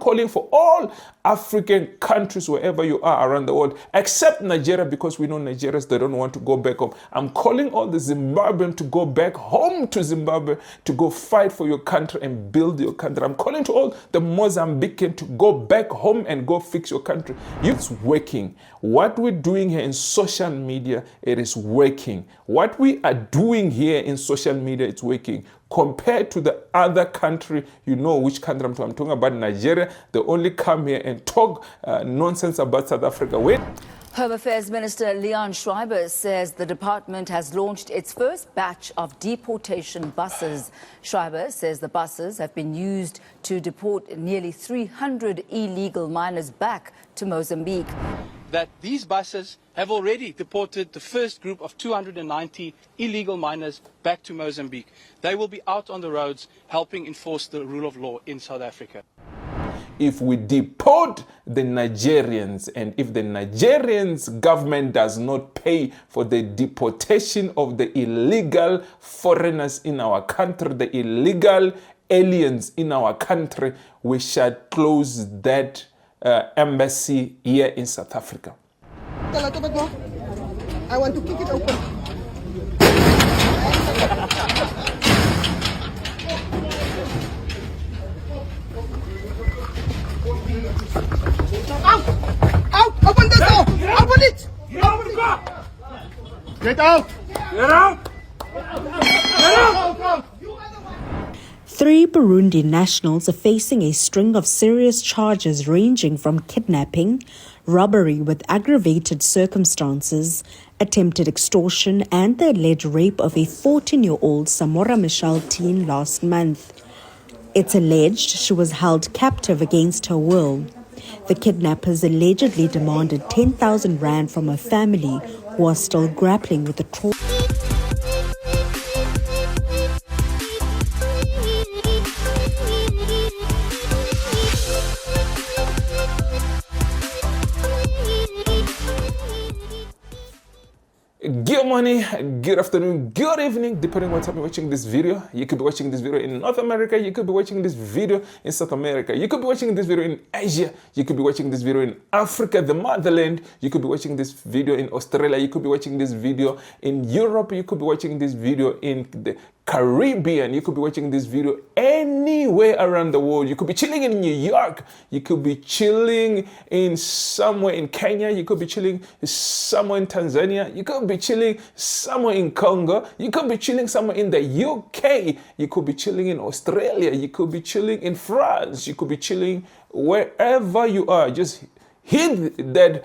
calling for all African countries, wherever you are around the world, except Nigeria, because we know Nigerians, they don't want to go back home. I'm calling all the Zimbabweans to go back home to Zimbabwe, to go fight for your country and build your country. I'm calling to all the Mozambicans to go back home and go fix your country. It's working. What we're doing here in social media, it is working. What we are doing here in social media, it's working. Compared to the other country, you know which country I'm talking. I'm talking about Nigeria. They only come here and talk nonsense about South Africa. Wait. Home Affairs Minister Leon Schreiber says the department has launched its first batch of deportation buses. Schreiber says the buses have been used to deport nearly 300 illegal miners back to Mozambique. That these buses have already deported the first group of 290 illegal miners back to Mozambique. They will be out on the roads helping enforce the rule of law in South Africa. If we deport the Nigerians, and if the Nigerians government does not pay for the deportation of the illegal foreigners in our country, the illegal aliens in our country, we shall close that embassy here in South Africa. I want to kick it open. Out! Out! Open the door! Open it! Open it! Get out! Get out! Get out! 3 Burundi nationals are facing a string of serious charges ranging from kidnapping, robbery with aggravated circumstances, attempted extortion, and the alleged rape of a 14-year-old Samora Michel teen last month. It's alleged she was held captive against her will. The kidnappers allegedly demanded 10,000 rand from her family, who are still grappling with the trauma. Good morning, good afternoon, good evening, depending on what time you're watching this video. You could be watching this video in North America, you could be watching this video in South America, you could be watching this video in Asia, you could be watching this video in Africa, the motherland, you could be watching this video in Australia, you could be watching this video in Europe, you could be watching this video in the Caribbean, you could be watching this video anywhere around the world. You could be chilling in New York, you could be chilling in somewhere in Kenya, you could be chilling somewhere in Tanzania, you could be chilling somewhere in Congo, you could be chilling somewhere in the UK, you could be chilling in Australia, you could be chilling in France, you could be chilling wherever you are. Just hit that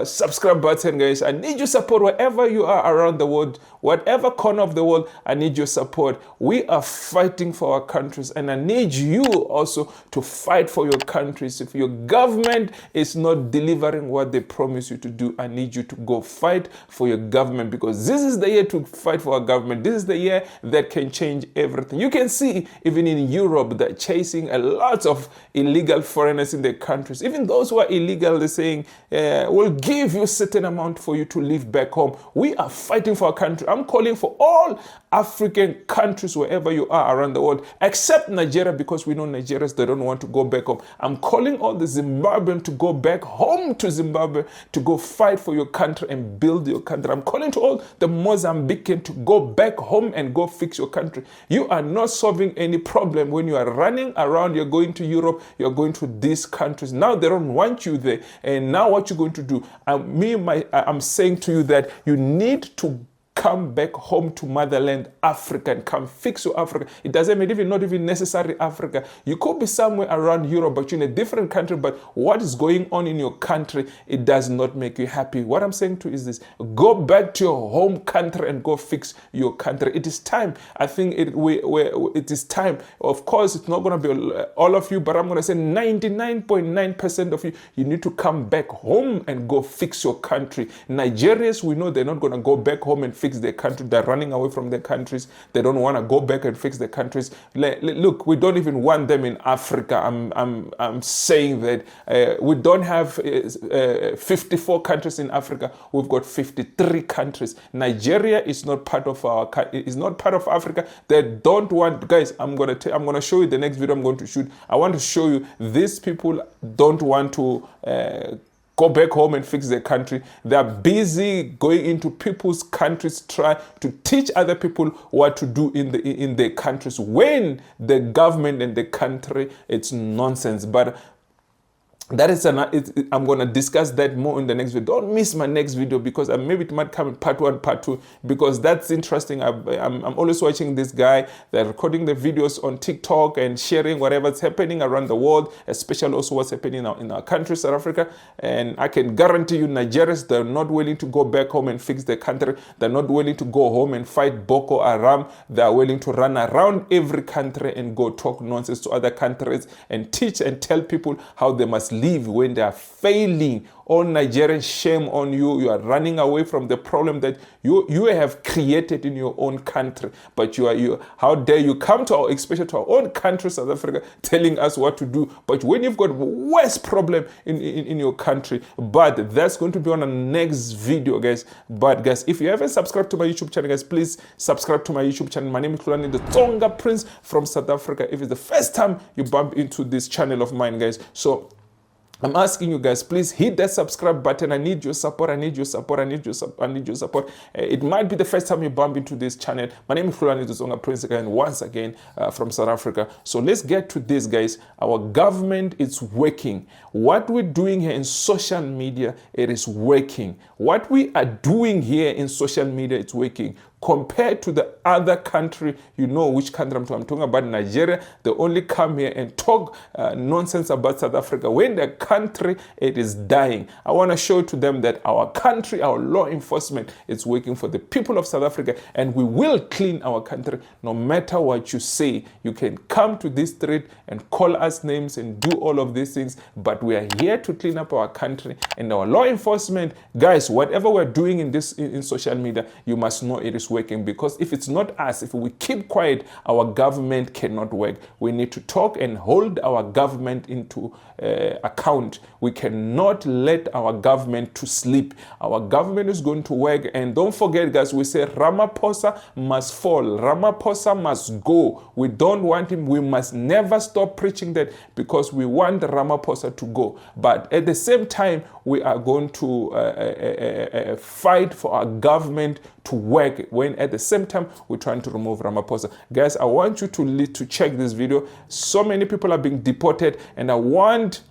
subscribe button, guys. I need your support wherever you are around the world, whatever corner of the world. I need your support. We are fighting for our countries, and I need you also to fight for your countries. If your government is not delivering what they promise you to do, I need you to go fight for your government, because this is the year to fight for our government. This is the year that can change everything. You can see even in Europe, they're chasing a lot of illegal foreigners in their countries. Even those who are illegal, they're saying, we'll give you a certain amount for you to live back home. We are fighting for our country. I'm calling for all African countries, wherever you are around the world, except Nigeria, because we know Nigerians, they don't want to go back home. I'm calling all the Zimbabweans to go back home to Zimbabwe, to go fight for your country and build your country. I'm calling to all the Mozambicans to go back home and go fix your country. You are not solving any problem when you are running around. You're going to Europe, you're going to these countries. Now they don't want you there. And now what you're going to do? I'm saying to you that you need to come back home to motherland Africa and come fix your Africa. It doesn't mean even not even necessary Africa. You could be somewhere around Europe, but you're in a different country. But what is going on in your country, it does not make you happy. What I'm saying to you is this: go back to your home country and go fix your country. It is time. I think it is time. Of course, it's not going to be all of you, but I'm going to say 99.9% of you. You need to come back home and go fix your country. Nigerians, we know they're not going to go back home and fix fix their country. They're running away from their countries. They don't want to go back and fix their countries. Look, we don't even want them in Africa. I'm saying that we don't have 54 countries in Africa. We've got 53 countries. Nigeria is not part of Africa. They don't want, guys. I'm gonna show you the next video I'm going to shoot. I want to show you these people don't want to go back home and fix their country. They're busy going into people's countries, try to teach other people what to do in their countries, when the government and the country, it's nonsense. But that is I'm going to discuss that more in the next video. Don't miss my next video, because maybe it might come in part 1, part 2, because that's interesting. I'm always watching this guy. They're recording the videos on TikTok and sharing whatever's happening around the world, especially also what's happening in our country, South Africa. And I can guarantee you, Nigerians, they're not willing to go back home and fix their country. They're not willing to go home and fight Boko Haram. They're willing to run around every country and go talk nonsense to other countries and teach and tell people how they must live when they are failing. All Nigerians, shame on you. You are running away from the problem that you have created in your own country. But how dare you come to especially to our own country, South Africa, telling us what to do. But when you've got worse problem in your country. But that's going to be on the next video, guys. But guys, if you haven't subscribed to my YouTube channel, guys, please subscribe to my YouTube channel. My name is Hlulani, the Tonga Prince from South Africa. If it's the first time you bump into this channel of mine, guys, so I'm asking you guys, please hit that subscribe button. I need your support. I need your support. I need your support. I need your support. It might be the first time you bump into this channel. My name is Hlulani, the Tonga Prince, again, once again from South Africa. So let's get to this, guys. Our government is working. What we're doing here in social media, it is working. What we are doing here in social media, it's working. Compared to the other country, you know which country I'm talking about, Nigeria. They only come here and talk nonsense about South Africa. When the country, it is dying. I want to show to them that our country, our law enforcement, is working for the people of South Africa, and we will clean our country. No matter what you say, you can come to this street and call us names and do all of these things, but we are here to clean up our country and our law enforcement. Guys, whatever we're doing in social media, you must know it is working, because if it's not us, if we keep quiet, our government cannot work. We need to talk and hold our government into account. We cannot let our government to sleep. Our government is going to work, and don't forget, guys, we say Ramaphosa must fall. Ramaphosa must go. We don't want him. We must never stop preaching that, because we want Ramaphosa to go. But at the same time, we are going to fight for our government to work, when at the same time we're trying to remove Ramaphosa. Guys, I want you to check this video. So many people are being deported, and I want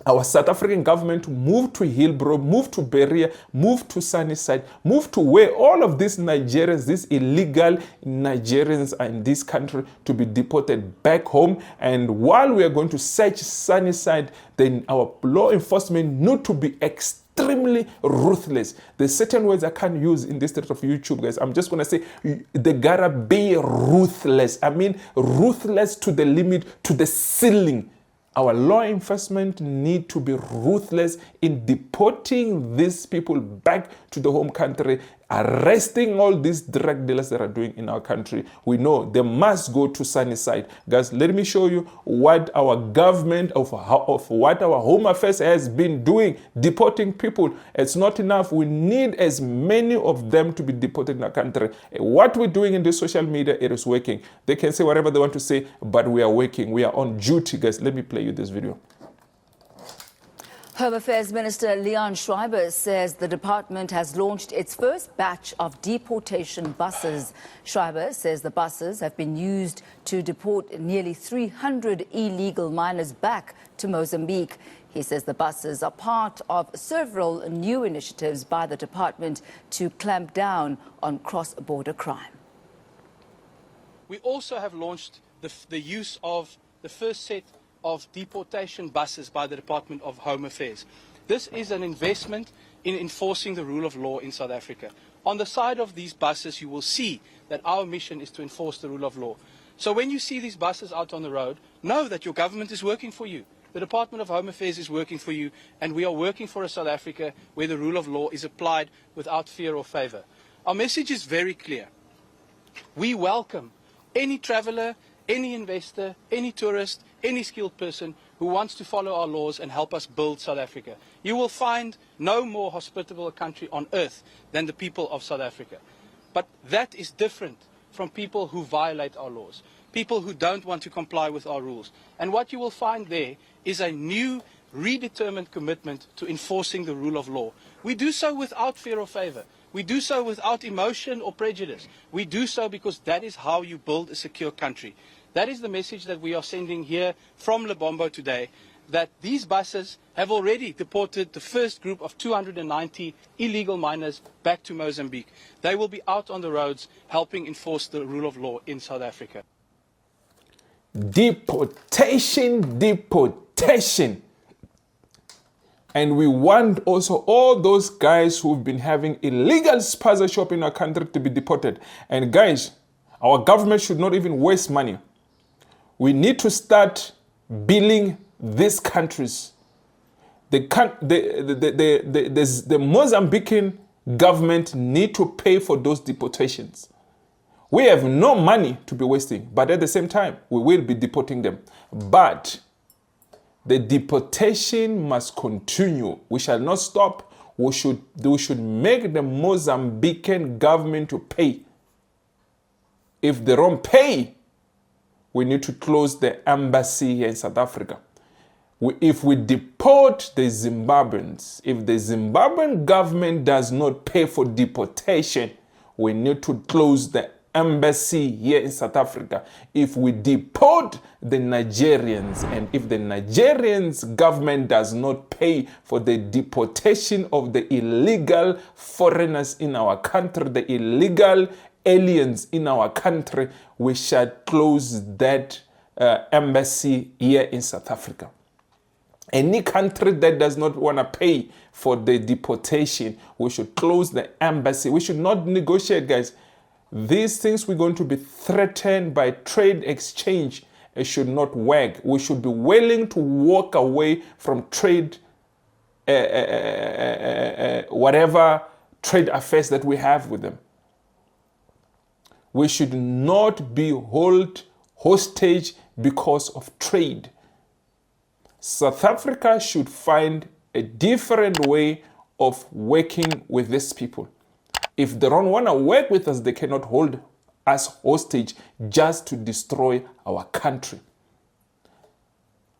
our South African government to move to Hillbrow, move to Berea, move to Sunnyside, move to where all of these Nigerians, these illegal Nigerians are in this country, to be deported back home. And while we are going to search Sunnyside, then our law enforcement need to be extremely ruthless. There's certain words I can't use in this state of YouTube, guys. I'm just going to say they gotta be ruthless. I mean, ruthless to the limit, to the ceiling. Our law enforcement need to be ruthless in deporting these people back to the home country, arresting all these drug dealers that are doing in our country. We know they must go to Sunnyside. Guys, let me show you what our government, of what our Home Affairs has been doing, deporting people. It's not enough. We need as many of them to be deported in our country. What we're doing in the social media, it is working. They can say whatever they want to say, but we are working. We are on duty, guys. Let me play you this video. Home Affairs Minister Leon Schreiber says the department has launched its first batch of deportation buses. Schreiber says the buses have been used to deport nearly 300 illegal miners back to Mozambique. He says the buses are part of several new initiatives by the department to clamp down on cross-border crime. We also have launched the use of the first set of deportation buses by the Department of Home Affairs. This is an investment in enforcing the rule of law in South Africa. On the side of these buses, you will see that our mission is to enforce the rule of law. So when you see these buses out on the road, know that your government is working for you. The Department of Home Affairs is working for you, and we are working for a South Africa where the rule of law is applied without fear or favor. Our message is very clear. We welcome any traveler, any investor, any tourist, any skilled person who wants to follow our laws and help us build South Africa. You will find no more hospitable country on earth than the people of South Africa. But that is different from people who violate our laws, people who don't want to comply with our rules. And what you will find there is a new, redetermined commitment to enforcing the rule of law. We do so without fear or favor. We do so without emotion or prejudice. We do so because that is how you build a secure country. That is the message that we are sending here from Lebombo today, that these buses have already deported the first group of 290 illegal miners back to Mozambique. They will be out on the roads helping enforce the rule of law in South Africa. Deportation, deportation. And we want also all those guys who've been having illegal spaza shop in our country to be deported. And guys, our government should not even waste money. We need to start billing these countries. The Mozambican government need to pay for those deportations. We have no money to be wasting, but at the same time, we will be deporting them. But the deportation must continue. We shall not stop. We should make the Mozambican government to pay. If they don't pay, we need to close the embassy here in South Africa. If we deport the Zimbabweans, if the Zimbabwean government does not pay for deportation, we need to close the embassy here in South Africa. If we deport the Nigerians, and if the Nigerians government does not pay for the deportation of the illegal foreigners in our country, the illegal aliens in our country, we shall close that embassy here in South Africa. Any country that does not want to pay for the deportation, we should close the embassy. We should not negotiate, guys. These things we're going to be threatened by trade exchange. It should not work. We should be willing to walk away from trade, whatever trade affairs that we have with them. We should not be held hostage because of trade. South Africa should find a different way of working with these people. If they don't want to work with us, they cannot hold us hostage just to destroy our country.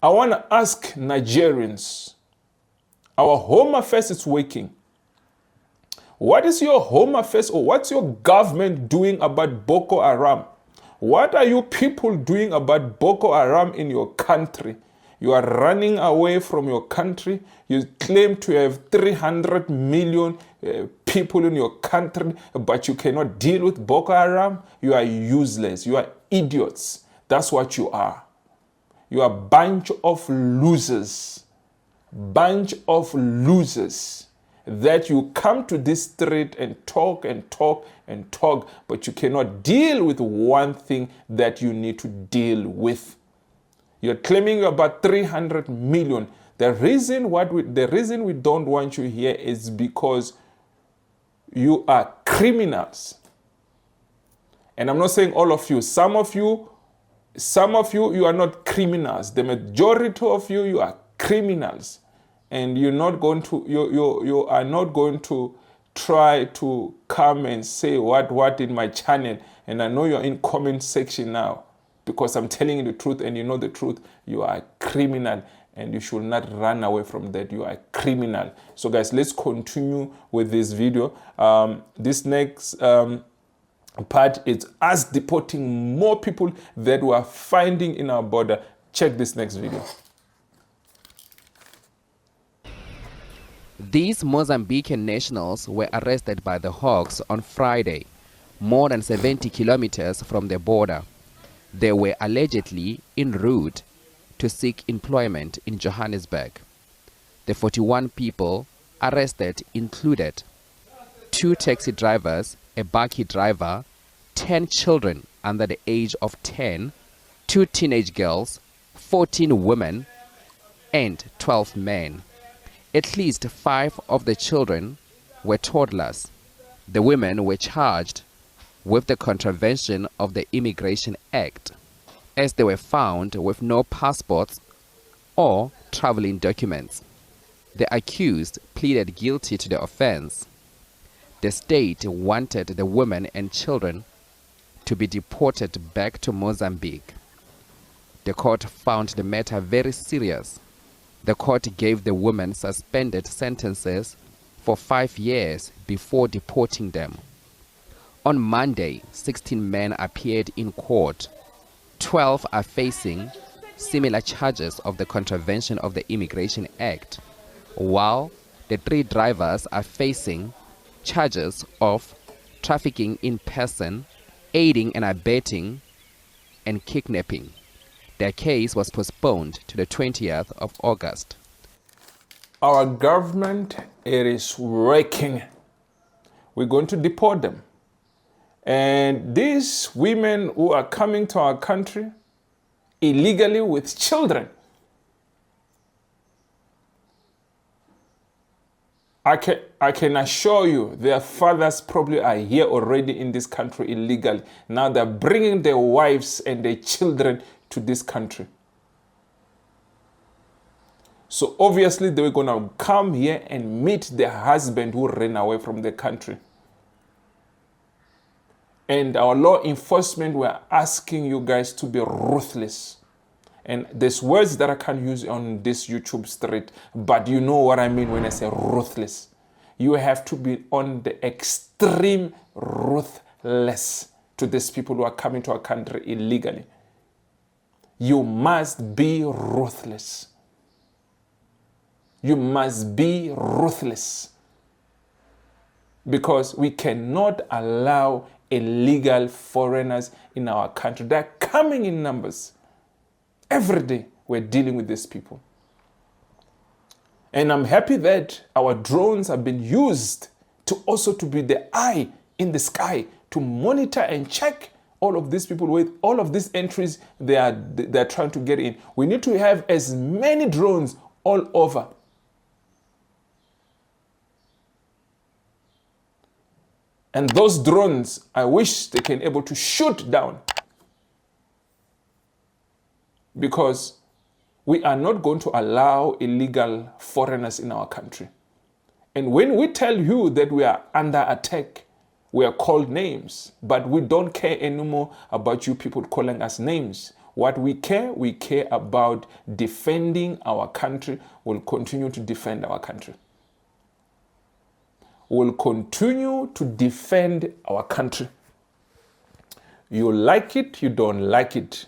I want to ask Nigerians, our Home Affairs is working. What is your Home Affairs or what's your government doing about Boko Haram? What are you people doing about Boko Haram in your country? You are running away from your country. You claim to have 300 million people in your country, but you cannot deal with Boko Haram. You are useless. You are idiots. That's what you are. You are a bunch of losers. Bunch of losers. That you come to this street and talk and talk and talk, but you cannot deal with one thing that you need to deal with. You're claiming about 300 million. The reason we don't want you here is because you are criminals. And I'm not saying all of you. Some of you, you are not criminals. The majority of you, you are criminals. And you're not going to, you are not going to try to come and say what in my channel. And I know you're in comment section now, because I'm telling you the truth and you know the truth. You are a criminal and you should not run away from that. You are a criminal. So guys, let's continue with this video. This next part is us deporting more people that we are finding in our border. Check this next video. These Mozambican nationals were arrested by the Hawks on Friday, more than 70 kilometers from the border. They were allegedly en route to seek employment in Johannesburg. The 41 people arrested included 2 taxi drivers, a bakkie driver, 10 children under the age of 10, 2 teenage girls, 14 women, and 12 men. At least 5 of the children were toddlers. The women were charged with the contravention of the Immigration Act, as they were found with no passports or traveling documents. The accused pleaded guilty to the offense. The state wanted the women and children to be deported back to Mozambique. The court found the matter very serious. The court gave the women suspended sentences for 5 years before deporting them. On Monday, 16 men appeared in court. 12 are facing similar charges of the contravention of the Immigration Act, while the 3 drivers are facing charges of trafficking in person, aiding and abetting, and kidnapping. Their case was postponed to the 20th of August. Our government, it is working. We're going to deport them. And these women who are coming to our country illegally with children, I can assure you their fathers probably are here already in this country illegally. Now they're bringing their wives and their children to this country. So obviously they were going to come here and meet their husband who ran away from the country. And our law enforcement were asking you guys to be ruthless. And there's words that I can't use on this YouTube street, but you know what I mean when I say ruthless. You have to be on the extreme ruthless to these people who are coming to our country illegally. You must be ruthless. You must be ruthless. Because we cannot allow illegal foreigners in our country. They're coming in numbers. Every day we're dealing with these people. And I'm happy that our drones have been used to also to be the eye in the sky to monitor and check all of these people with all of these entries they're trying to get in. We need to have as many drones all over. And those drones, I wish they can able to shoot down. Because we are not going to allow illegal foreigners in our country. And when we tell you that we are under attack, we are called names, but we don't care anymore about you people calling us names. What we care about defending our country. We'll continue to defend our country. We'll continue to defend our country. You like it, you don't like it.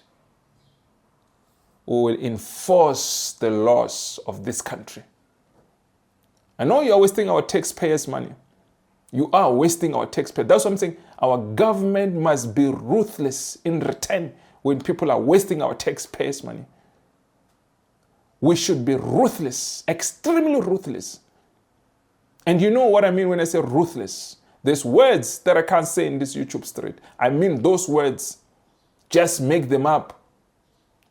We will enforce the laws of this country. I know you're wasting our taxpayers' money. You are wasting our taxpayers. That's what I'm saying. Our government must be ruthless in return when people are wasting our taxpayers' money. We should be ruthless, extremely ruthless. And you know what I mean when I say ruthless. There's words that I can't say in this YouTube street. I mean those words. Just make them up.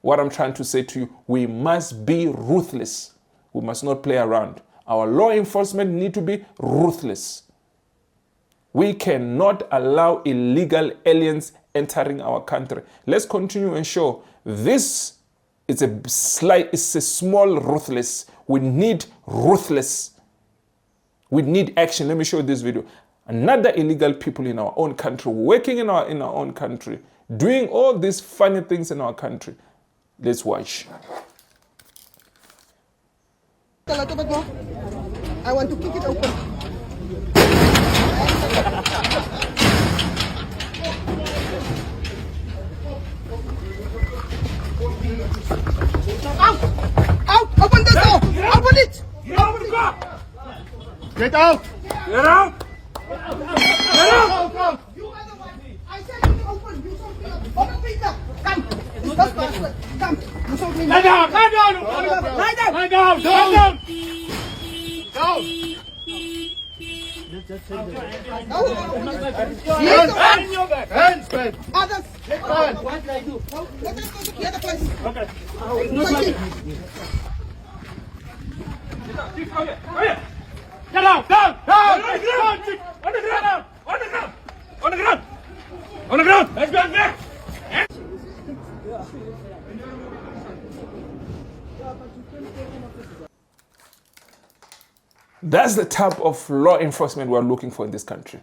What I'm trying to say to you, we must be ruthless. We must not play around. Our law enforcement need to be ruthless. We cannot allow illegal aliens entering our country. Let's continue and show this is a small ruthless. We need ruthless. We need action. Let me show you this video. Another illegal people in our own country, working in our own country, doing all these funny things in our country. Let's watch. I want to kick it open. Out! Out! Open the door! Open it! Get out! Get out! Get out! You are the one. I said you open. You sold me. Open Peter. Come. Come. You sold me. Lie down. Lie down. Lie down. Lie down. Lie down. Down. Hands back. Others. What did I do? Let us go to the other place. Okay. Get out! Down! Down! Down! On the ground! On the ground! On the ground! Let's go back! That's the type of law enforcement we're looking for in this country.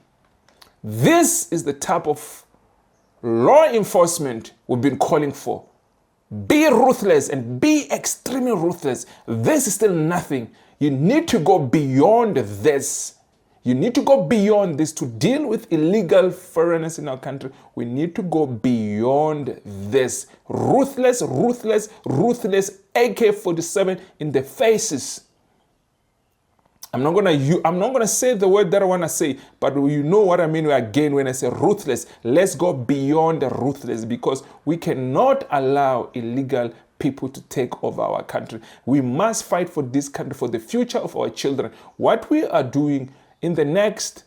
This is the type of law enforcement we've been calling for. Be ruthless and be extremely ruthless. This is still nothing. You need to go beyond this. You need to go beyond this to deal with illegal foreigners in our country. We need to go beyond this. Ruthless, ruthless, ruthless AK-47 in the faces. I'm not gonna say the word that I wanna say, but you know what I mean again when I say ruthless. Let's go beyond the ruthless, because we cannot allow illegal people to take over our country. We must fight for this country, for the future of our children. What we are doing in the next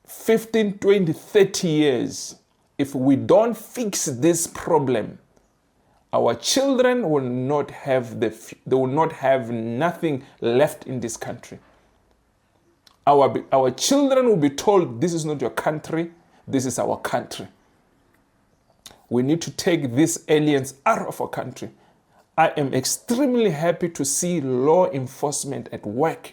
15, 20, 30 years, if we don't fix this problem, our children will not have they will not have nothing left in this country. Our children will be told, this is not your country, this is our country. We need to take these aliens out of our country. I am extremely happy to see law enforcement at work.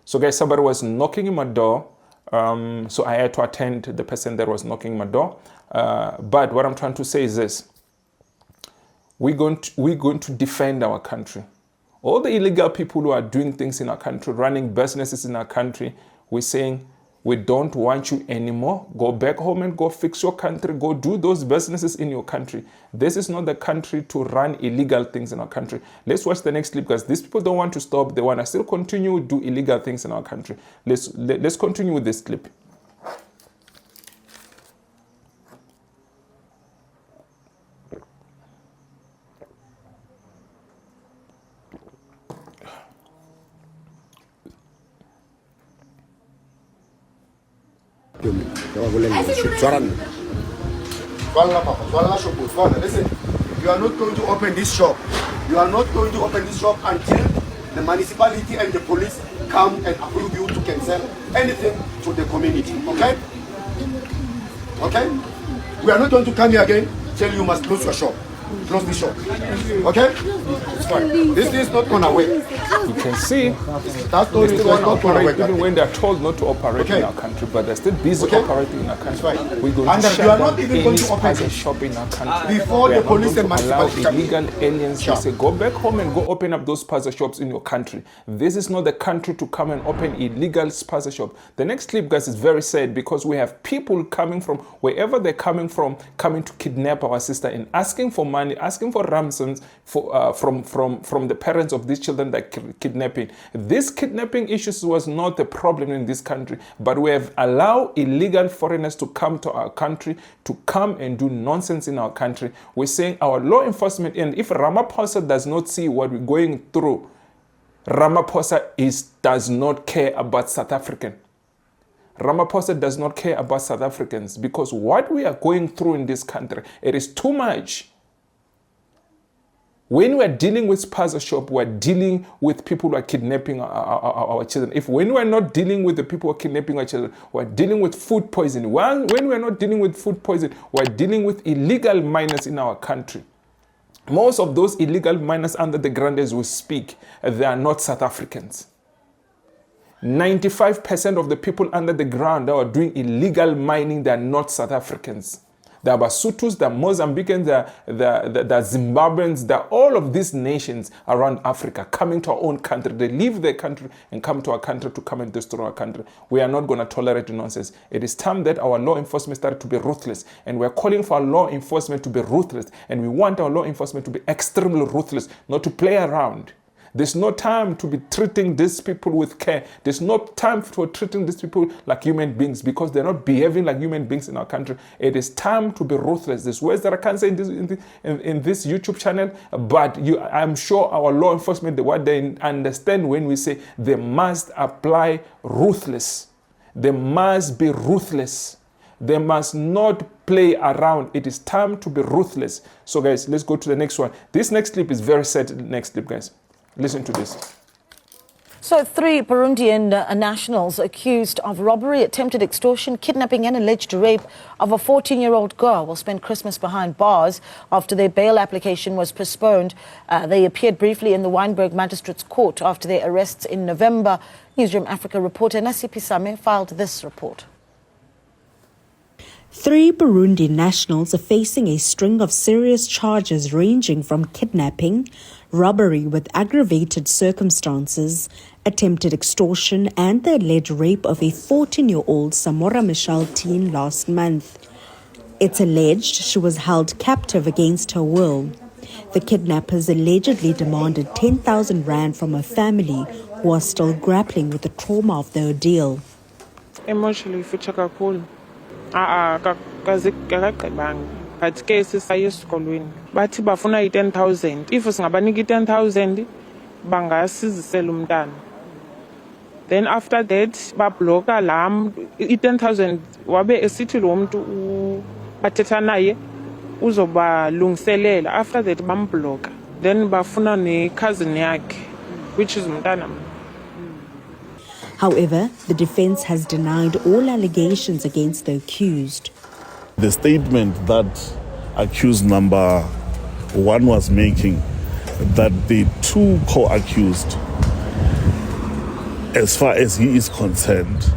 So guys, somebody was knocking in my door. So I had to attend the person that was knocking my door. But what I'm trying to say is this. We're going to defend our country. All the illegal people who are doing things in our country, running businesses in our country, we're saying, we don't want you anymore. Go back home and go fix your country. Go do those businesses in your country. This is not the country to run illegal things in our country. Let's watch the next clip, because these people don't want to stop. They want to still continue to do illegal things in our country. Let's continue with this clip. Listen, you are not going to open this shop. You are not going to open this shop until the municipality and the police come and approve you to cancel anything to the community. Okay? Okay? We are not going to come here again, tell you must close your shop. Close the shop. Okay? It's fine. This is not gonna work. You can see That's they still want to not gonna operate work. even when they're told not to operate in our country, but they're still busy operating in our country. Right. We're going And to you shut are down not even any going to open spaza it shop in our country. before We the are not police going and to allow municipality come in. illegal aliens to say, go back home and go open up those spaza shops in your country. This is not the country to come and open illegal spaza shop. The next clip, guys, is very sad, because we have people coming from wherever they're coming from, coming to kidnap our sister and asking for money, asking for ransoms from the parents of these children that are kidnapping. This kidnapping issues was not the problem in this country, but we have allowed illegal foreigners to come to our country, to come and do nonsense in our country. We're saying our law enforcement, and if Ramaphosa does not see what we're going through, Ramaphosa does not care about South African. Ramaphosa does not care about South Africans, because what we are going through in this country, it is too much. When we are dealing with spaza shop, we are dealing with people who are kidnapping our children. When we are not dealing with the people who are kidnapping our children, we are dealing with food poisoning. When we are not dealing with food poisoning, we are dealing with illegal miners in our country. Most of those illegal miners under the ground as we speak, they are not South Africans. 95% of the people under the ground that are doing illegal mining, they are not South Africans. There are Basutus, there are Mozambicans, there are Zimbabweans, there are all of these nations around Africa coming to our own country. They leave their country and come to our country to come and destroy our country. We are not going to tolerate nonsense. It is time that our law enforcement started to be ruthless. And we are calling for our law enforcement to be ruthless. And we want our law enforcement to be extremely ruthless, not to play around. There's no time to be treating these people with care. There's no time for treating these people like human beings, because they're not behaving like human beings in our country. It is time to be ruthless. There's words that I can't say in this YouTube channel, but I'm sure our law enforcement, what they understand when we say they must apply ruthless. They must be ruthless. They must not play around. It is time to be ruthless. So guys, let's go to the next one. This next clip is very sad. Next clip, guys. Listen to this. So 3 Burundian nationals accused of robbery, attempted extortion, kidnapping and alleged rape of a 14-year-old girl will spend Christmas behind bars after their bail application was postponed. They appeared briefly in the Wynberg Magistrates Court after their arrests in November. Newsroom Africa reporter Nasipi Same filed this report. 3 Burundi nationals are facing a string of serious charges ranging from kidnapping, robbery with aggravated circumstances, attempted extortion and the alleged rape of a 14-year-old Samora Michel teen last month. It's alleged she was held captive against her will. The kidnappers allegedly demanded 10,000 rand from her family, who are still grappling with the trauma of the ordeal. Emotionally futhi kakhulu. Kakagqibanga. But ke sisaye esikolweni. Bathi bafuna i-10,000. If singabanika i-10,000 bangasizisela umntana. Then after that babloka lam i-10,000 wabe esithi lo muntu bathetha naye uzobalungiselela. After that bambloka. Then bafuna ne-cousin yakhe, which is umntana. However, the defense has denied all allegations against the accused. The statement that accused number 1 was making, that the 2 co-accused, as far as he is concerned,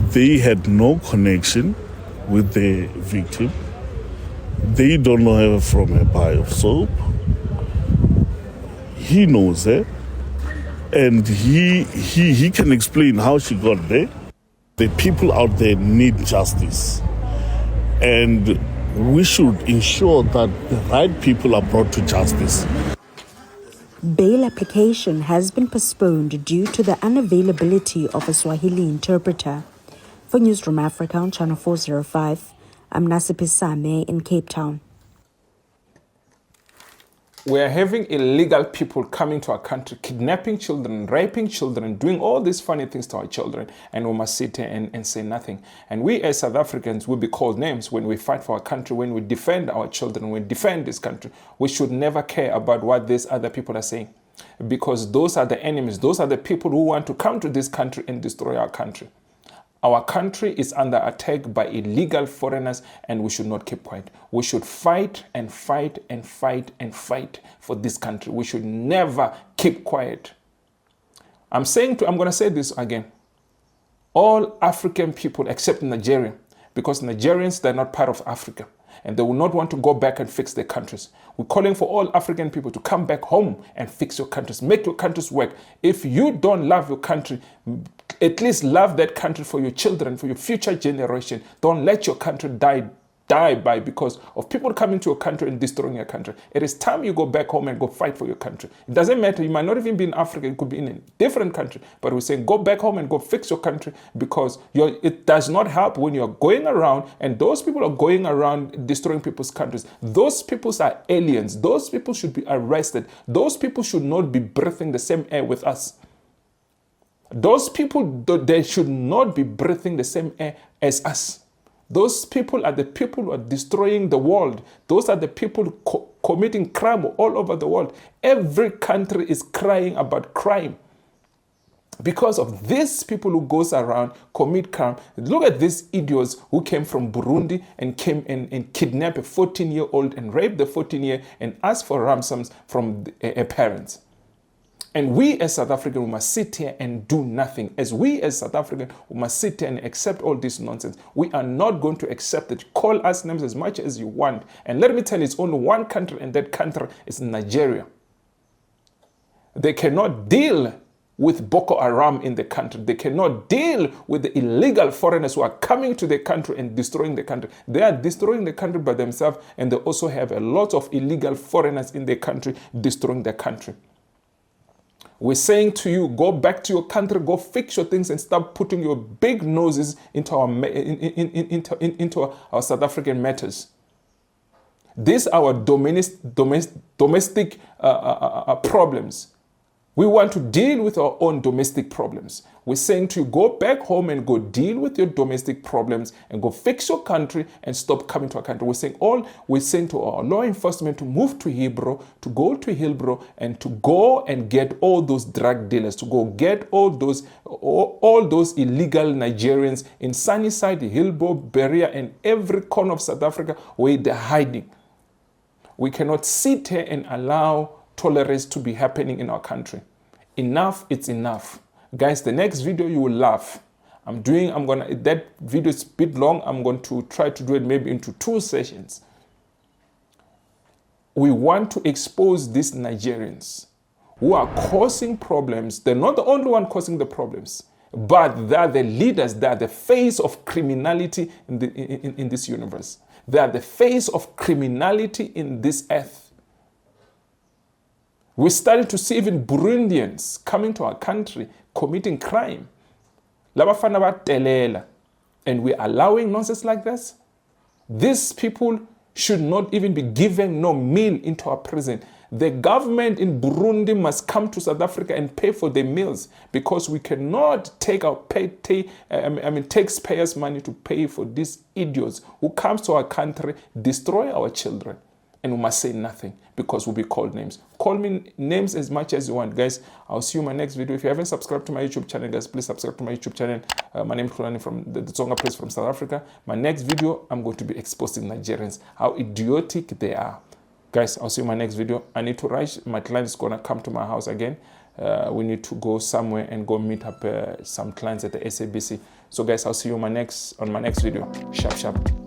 they had no connection with the victim. They don't know her from a bar of soap. He knows her. And he can explain how she got there. The people out there need justice. And we should ensure that the right people are brought to justice. Bail application has been postponed due to the unavailability of a Swahili interpreter. For Newsroom Africa on Channel 405, I'm Nasipi Same in Cape Town. We are having illegal people coming to our country, kidnapping children, raping children, doing all these funny things to our children, and we must sit here and say nothing. And we as South Africans will be called names when we fight for our country, when we defend our children, when we defend this country. We should never care about what these other people are saying, because those are the enemies. Those are the people who want to come to this country and destroy our country. Our country is under attack by illegal foreigners, and we should not keep quiet. We should fight and fight and fight and fight for this country. We should never keep quiet. I'm going to say this again. All African people except Nigeria, because Nigerians, they're not part of Africa, and they will not want to go back and fix their countries. We're calling for all African people to come back home and fix your countries, make your countries work. If you don't love your country, at least love that country for your children, for your future generation. Don't let your country die by because of people coming to your country and destroying your country. It is time you go back home and go fight for your country. It doesn't matter. You might not even be in Africa. You could be in a different country. But we're saying go back home and go fix your country, because it does not help when you're going around and those people are going around destroying people's countries. Those people are aliens. Those people should be arrested. Those people should not be breathing the same air with us. Those people, they should not be breathing the same air as us. Those people are the people who are destroying the world. Those are the people committing crime all over the world. Every country is crying about crime because of these people who goes around, commit crime. Look at these idiots who came from Burundi and came and kidnapped a 14-year-old and raped the 14-year and asked for ransoms from a parents. And we as South Africans, we must sit here and do nothing. As we as South Africans, we must sit here and accept all this nonsense. We are not going to accept it. Call us names as much as you want. And let me tell you, it's only one country, and that country is Nigeria. They cannot deal with Boko Haram in the country. They cannot deal with the illegal foreigners who are coming to the country and destroying the country. They are destroying the country by themselves, and they also have a lot of illegal foreigners in the country destroying the country. We're saying to you, go back to your country, go fix your things and stop putting your big noses into our South African matters. These are our domestic problems. We want to deal with our own domestic problems. We're saying to you, go back home and go deal with your domestic problems and go fix your country and stop coming to our country. We're saying to our law enforcement to move to Hebrew, to go to Hillbrow and to go and get all those drug dealers, to go get all those illegal Nigerians in Sunnyside, Hillbrow, Berea, and every corner of South Africa where they're hiding. We cannot sit here and allow tolerance to be happening in our country. Enough, it's enough. Guys, the next video you will laugh. That video is a bit long. I'm going to try to do it maybe into 2 sessions. We want to expose these Nigerians who are causing problems. They're not the only one causing the problems, but they're the leaders. They're the face of criminality in this universe. They are the face of criminality in this earth. We're starting to see even Burundians coming to our country committing crime. And we're allowing nonsense like this. These people should not even be given no meal into our prison. The government in Burundi must come to South Africa and pay for their meals, because we cannot take our taxpayers' money to pay for these idiots who come to our country, destroy our children. And we must say nothing because we'll be called names. Call me names as much as you want, guys. I'll see you in my next video. If you haven't subscribed to my YouTube channel, guys, please subscribe to my YouTube channel. My name is Hlulani from the Tsonga place from South Africa. My next video, I'm going to be exposing Nigerians, how idiotic they are. Guys, I'll see you in my next video. I need to rush. My client is going to come to my house again. We need to go somewhere and go meet up some clients at the SABC. So, guys, I'll see you on my next video. Sharp, sharp.